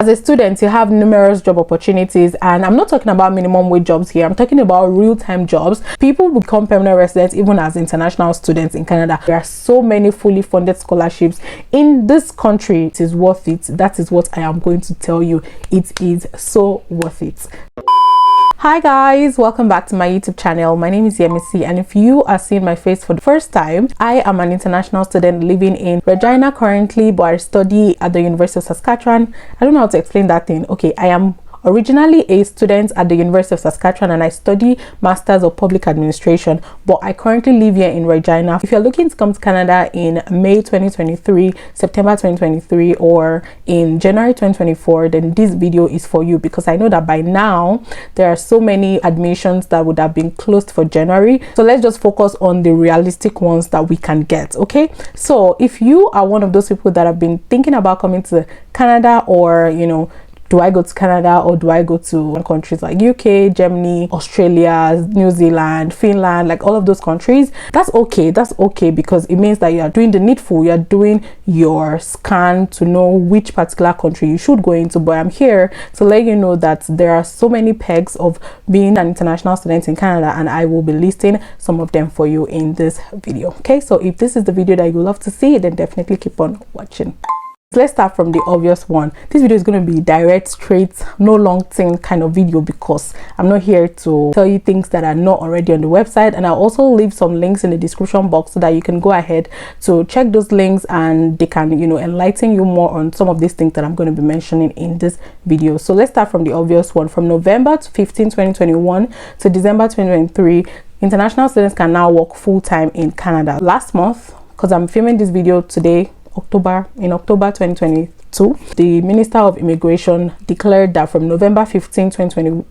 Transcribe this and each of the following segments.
As a student, you have numerous job opportunities, and I'm not talking about minimum wage jobs here. I'm talking about real-time jobs. People become permanent residents even as international students in Canada. There are so many fully funded scholarships in this country. It is worth it. That is what I am going to tell you. It is so worth it. Hi guys, welcome back to my YouTube channel. My name is Yemisi, and if you are seeing my face for the first time, I am an international student living in Regina currently, but I study at the University of Saskatchewan. I don't know how to explain that thing. Okay, I am originally a student at the University of Saskatchewan and I study Masters of Public Administration, but I currently live here in Regina. If you're looking to come to Canada in May 2023, September 2023, or in January 2024, then this video is for you, because I know that by now there are so many admissions that would have been closed for January. So let's just focus on the realistic ones that we can get. Okay, so if you are one of those people that have been thinking about coming to Canada, or do I go to Canada or do I go to countries like UK, Germany, Australia, New Zealand, Finland, like all of those countries, that's okay. That's okay, because it means that you are doing the needful. You are doing your scan to know which particular country you should go into. But I'm here to let you know that there are so many pegs of being an international student in Canada, and I will be listing some of them for you in this video. Okay, so if this is the video that you love to see, then definitely keep on watching. Let's start from the obvious one. This video is going to be direct, straight, no long thing kind of video, because I'm not here to tell you things that are not already on the website, and I'll also leave some links in the description box so that you can go ahead to check those links and they can enlighten you more on some of these things that I'm going to be mentioning in this video. So let's start from the obvious one. From November 15, 2021 to December 2023, international students can now work full-time in Canada. Last month, because I'm filming this video today, October 2022, the Minister of Immigration declared that from November 15, 2022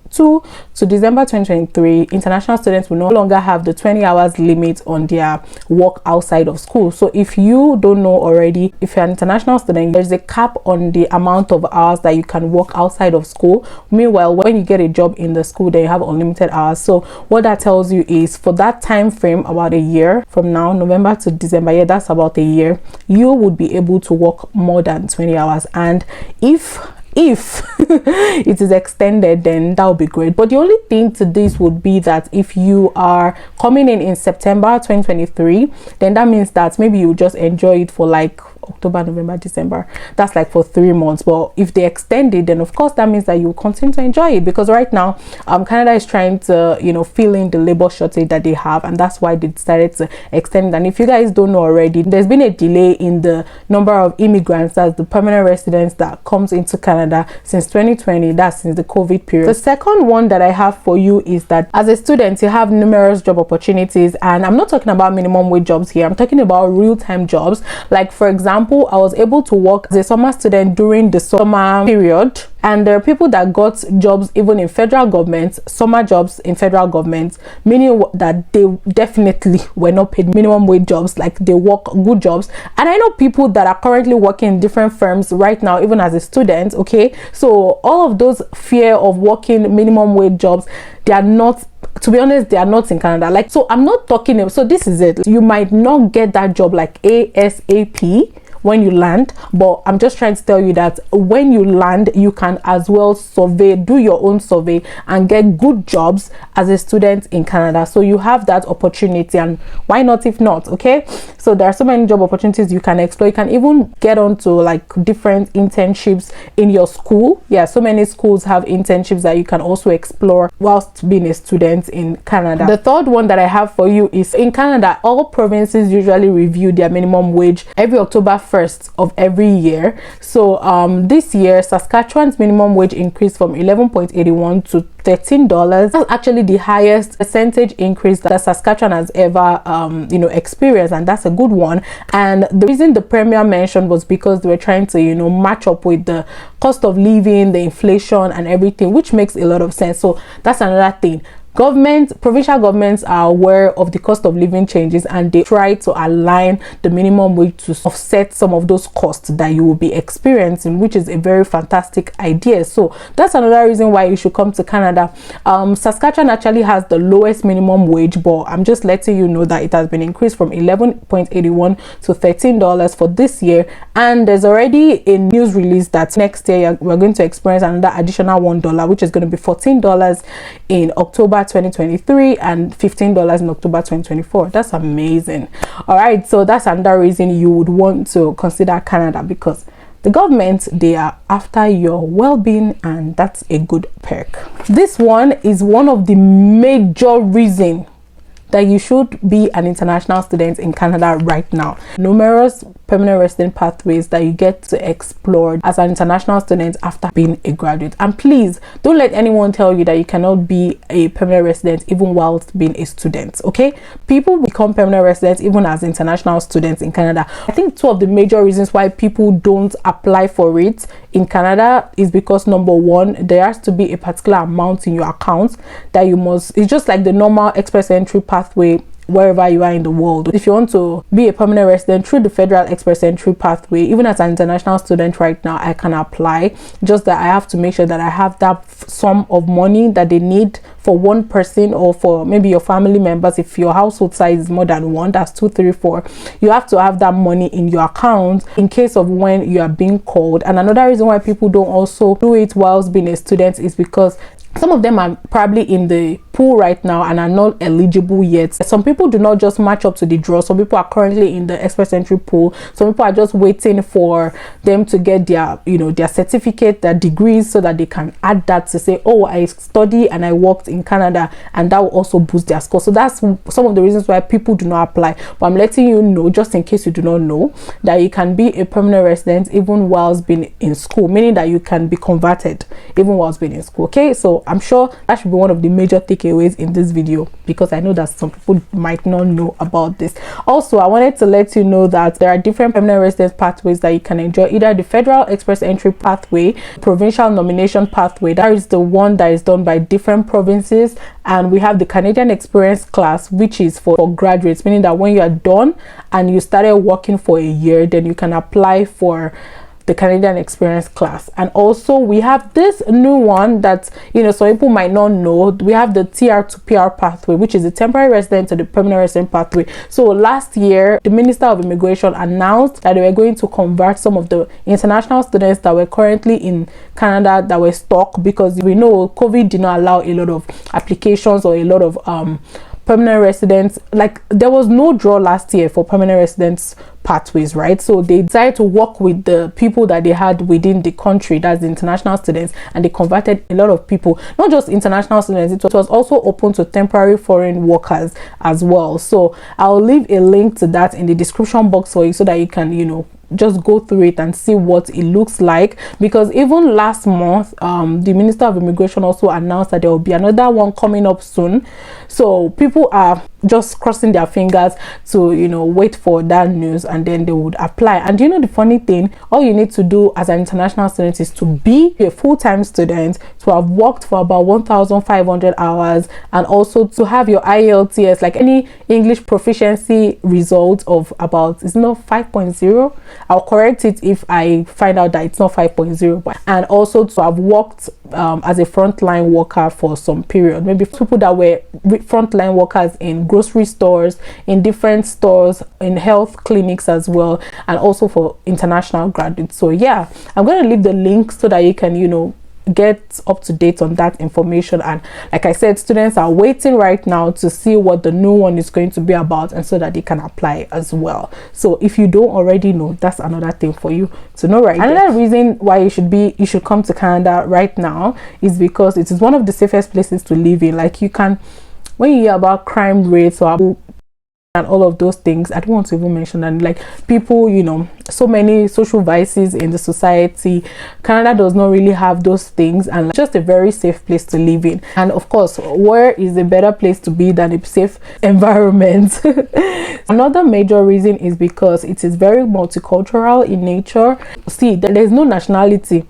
to December 2023, international students will no longer have the 20 hours limit on their work outside of school. So if you don't know already, if you're an international student, there's a cap on the amount of hours that you can work outside of school. Meanwhile, when you get a job in the school, then you have unlimited hours. So what that tells you is, for that time frame, about a year from now, November to December, yeah, that's about a year, you would be able to work more than 20 hours. And if it is extended, then that would be great. But the only thing to this would be that if you are coming in September 2023, then that means that maybe you just enjoy it for like October, November, December. That's like for 3 months. But if they extend it, then of course that means that you continue to enjoy it, because right now Canada is trying to fill in the labor shortage that they have, and that's why they decided to extend it. And if you guys don't know already, there's been a delay in the number of immigrants, that's the permanent residents, that comes into Canada since 2020. That's since the COVID period. The second one that I have for you is that as a student, you have numerous job opportunities, and I'm not talking about minimum wage jobs here. I'm talking about real-time jobs. Like, for example, I was able to work as a summer student during the summer period, and there are people that got jobs even in federal government, summer jobs in federal government, meaning that they definitely were not paid minimum wage jobs, like they work good jobs. And I know people that are currently working in different firms right now, even as a student. Okay, so all of those fear of working minimum wage jobs, they are not, to be honest, they are not in Canada. Like, so I'm not talking, so this is it, you might not get that job like ASAP when you land, but I'm just trying to tell you that when you land, you can as well do your own survey and get good jobs as a student in Canada. So you have that opportunity, and why not if not? Okay, so there are so many job opportunities you can explore. You can even get onto like different internships in your school. Yeah, so many schools have internships that you can also explore whilst being a student in Canada. The third one that I have for you is, in Canada, all provinces usually review their minimum wage every October 1st of every year. So this year, Saskatchewan's minimum wage increased from $11.81 to $13. That's actually the highest percentage increase that Saskatchewan has ever experienced, and that's a good one. And the reason the premier mentioned was because they were trying to match up with the cost of living, the inflation and everything, which makes a lot of sense. So that's another thing. provincial governments are aware of the cost of living changes, and they try to align the minimum wage to offset some of those costs that you will be experiencing, which is a very fantastic idea. So that's another reason why you should come to Canada. Saskatchewan actually has the lowest minimum wage, but I'm just letting you know that it has been increased from $11.81 to $13 for this year, and there's already a news release that next year we're going to experience another additional $1, which is going to be $14 in October 2023 and $15 in October 2024. That's amazing. All right, so that's another reason you would want to consider Canada, because the government, they are after your well-being, and that's a good perk. This one is one of the major reasons that you should be an international student in Canada right now. Numerous permanent resident pathways that you get to explore as an international student after being a graduate. And please don't let anyone tell you that you cannot be a permanent resident even whilst being a student. Okay, people become permanent residents even as international students in Canada. I think two of the major reasons why people don't apply for it in Canada is because, number one, there has to be a particular amount in your account that you must, it's just like the normal express entry pathway wherever you are in the world. If you want to be a permanent resident through the federal express entry pathway, even as an international student right now, I can apply, just that I have to make sure that I have that sum of money that they need for one person, or for maybe your family members. If your household size is more than one, that's 2, 3, 4, you have to have that money in your account in case of when you are being called. And another reason why people don't also do it whilst being a student is because some of them are probably in the pool right now and are not eligible yet. Some people do not just match up to the draw. Some people are currently in the express entry pool. Some people are just waiting for them to get their, their certificate, their degrees, so that they can add that to say, oh, I study and I worked in Canada, and that will also boost their score. So that's some of the reasons why people do not apply. But I'm letting you know, just in case you do not know, that you can be a permanent resident even whilst being in school, meaning that you can be converted even whilst being in school. Okay, so I'm sure that should be one of the major takeaways in this video, because I know that some people might not know about this. Also, I wanted to let you know that there are different permanent residence pathways that you can enjoy, either the federal express entry pathway, provincial nomination pathway, that is the one that is done by different provinces, and we have the Canadian experience class, which is for graduates, meaning that when you are done and you started working for a year, then you can apply for the Canadian experience class. And also we have this new one that some people might not know. We have the TR to PR pathway, which is the temporary resident to the permanent resident pathway. So last year the Minister of Immigration announced that they were going to convert some of the international students that were currently in Canada that were stuck, because we know COVID did not allow a lot of applications or a lot of permanent residents. Like, there was no draw last year for permanent residents pathways, right? So they decided to work with the people that they had within the country, that's the international students, and they converted a lot of people, not just international students, it was also open to temporary foreign workers as well. So I'll leave a link to that in the description box for you, so that you can just go through it and see what it looks like. Because even last month the Minister of Immigration also announced that there will be another one coming up soon, so people are just crossing their fingers to wait for that news, and then they would apply. And the funny thing, all you need to do as an international student is to be a full-time student, to have worked for about 1,500 hours, and also to have your IELTS, like any English proficiency result of about, it's not 5.0, I'll correct it if I find out that it's not 5.0, but, and also to have worked as a frontline worker for some period, maybe people that were frontline workers in grocery stores, in different stores, in health clinics as well, and also for international graduates. So yeah, I'm going to leave the link so that you can get up to date on that information. And like I said, students are waiting right now to see what the new one is going to be about, and so that they can apply as well. So if you don't already know, that's another thing for you to know right there. Another reason why you should come to Canada right now is because it is one of the safest places to live in. Like, you can, when you hear about crime rates or and all of those things, I don't want to even mention that, like, people, so many social vices in the society, Canada does not really have those things, and just a very safe place to live in. And of course, where is a better place to be than a safe environment? Another major reason is because it is very multicultural in nature. See, there's no nationality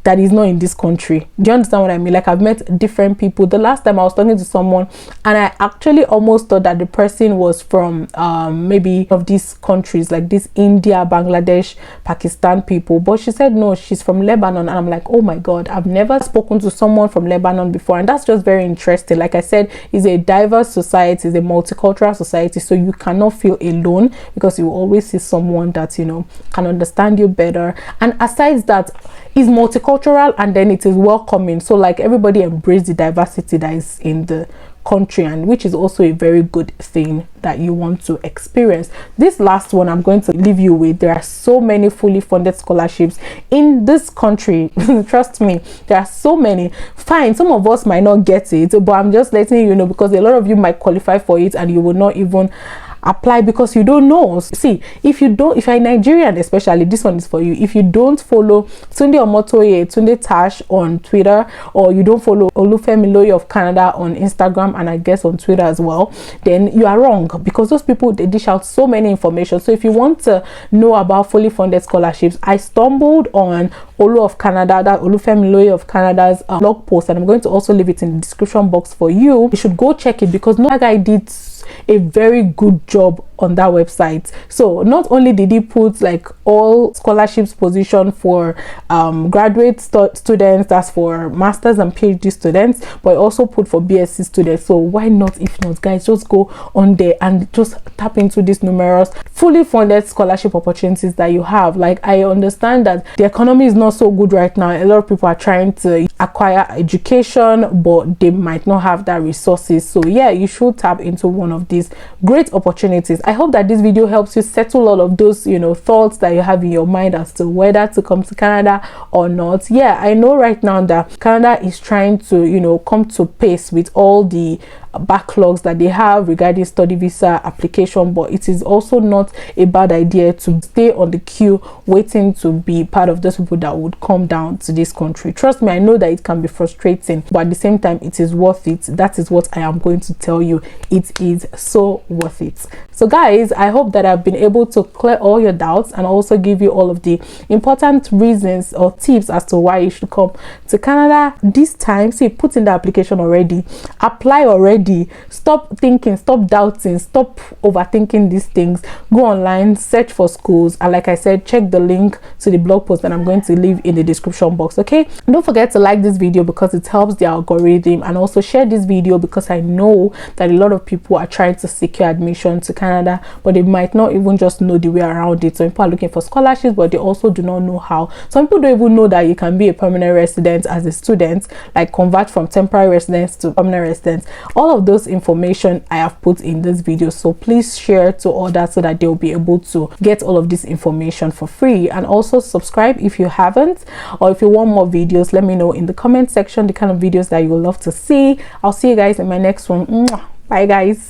that is not in this country. Do you understand what I mean? Like, I've met different people. The last time I was talking to someone, and I actually almost thought that the person was from maybe of these countries, like this India, Bangladesh, Pakistan people, but she said no, she's from Lebanon. And I'm like, oh my god, I've never spoken to someone from Lebanon before. And that's just very interesting. Like I said, it's a diverse society, it's a multicultural society, so you cannot feel alone, because you will always see someone that, you know, can understand you better. And aside that, it's multicultural, and then it is welcoming, so like everybody embrace the diversity that is in the country, and which is also a very good thing that you want to experience. This last one I'm going to leave you with, there are so many fully funded scholarships in this country. Trust me, there are so many. Fine, some of us might not get it, but I'm just letting you know, because a lot of you might qualify for it and you will not even apply because you don't know. See, if you're Nigerian, especially, this one is for you. If you don't follow Tunde Omotoye, Tunde Tash on Twitter, or you don't follow Olufemiloye of Canada on Instagram, and I guess on Twitter as well, then you are wrong, because those people, they dish out so many information. So if you want to know about fully funded scholarships, I stumbled on Olu of Canada, that Olufemiloye of Canada's blog post, and I'm going to also leave it in the description box for you. You should go check it, because no guy did a very good job on that website. So not only did he put like all scholarships position for graduate students, that's for masters and PhD students, but he also put for BSc students. So why not? If not, guys, just go on there and just tap into these numerous fully funded scholarship opportunities that you have. Like, I understand that the economy is not so good right now. A lot of people are trying to acquire education, but they might not have that resources. So yeah, you should tap into one of these great opportunities. I hope that this video helps you settle all of those, you know, thoughts that you have in your mind as to whether to come to Canada or not. Yeah, I know right now that Canada is trying to, you know, come to pace with all the backlogs that they have regarding study visa application, but it is also not a bad idea to stay on the queue waiting to be part of those people that would come down to this country. Trust me, I know that it can be frustrating, but at the same time, it is worth it. That is what I am going to tell you. It is so worth it. So guys, I hope that I've been able to clear all your doubts and also give you all of the important reasons or tips as to why you should come to Canada this time. See, put in the application already, apply already. Stop thinking, stop doubting, stop overthinking these things. Go online, search for schools, and like I said, check the link to the blog post that I'm going to leave in the description box. Okay, and don't forget to like this video because it helps the algorithm, and also share this video because I know that a lot of people are trying to secure admission to Canada, but they might not even just know the way around it. So people are looking for scholarships, but they also do not know how. Some people don't even know that you can be a permanent resident as a student, like convert from temporary residence to permanent residence. All of those information I have put in this video, so please share to others so that they'll be able to get all of this information for free. And also subscribe if you haven't, or if you want more videos, let me know in the comment section the kind of videos that you would love to see. I'll see you guys in my next one. Bye guys.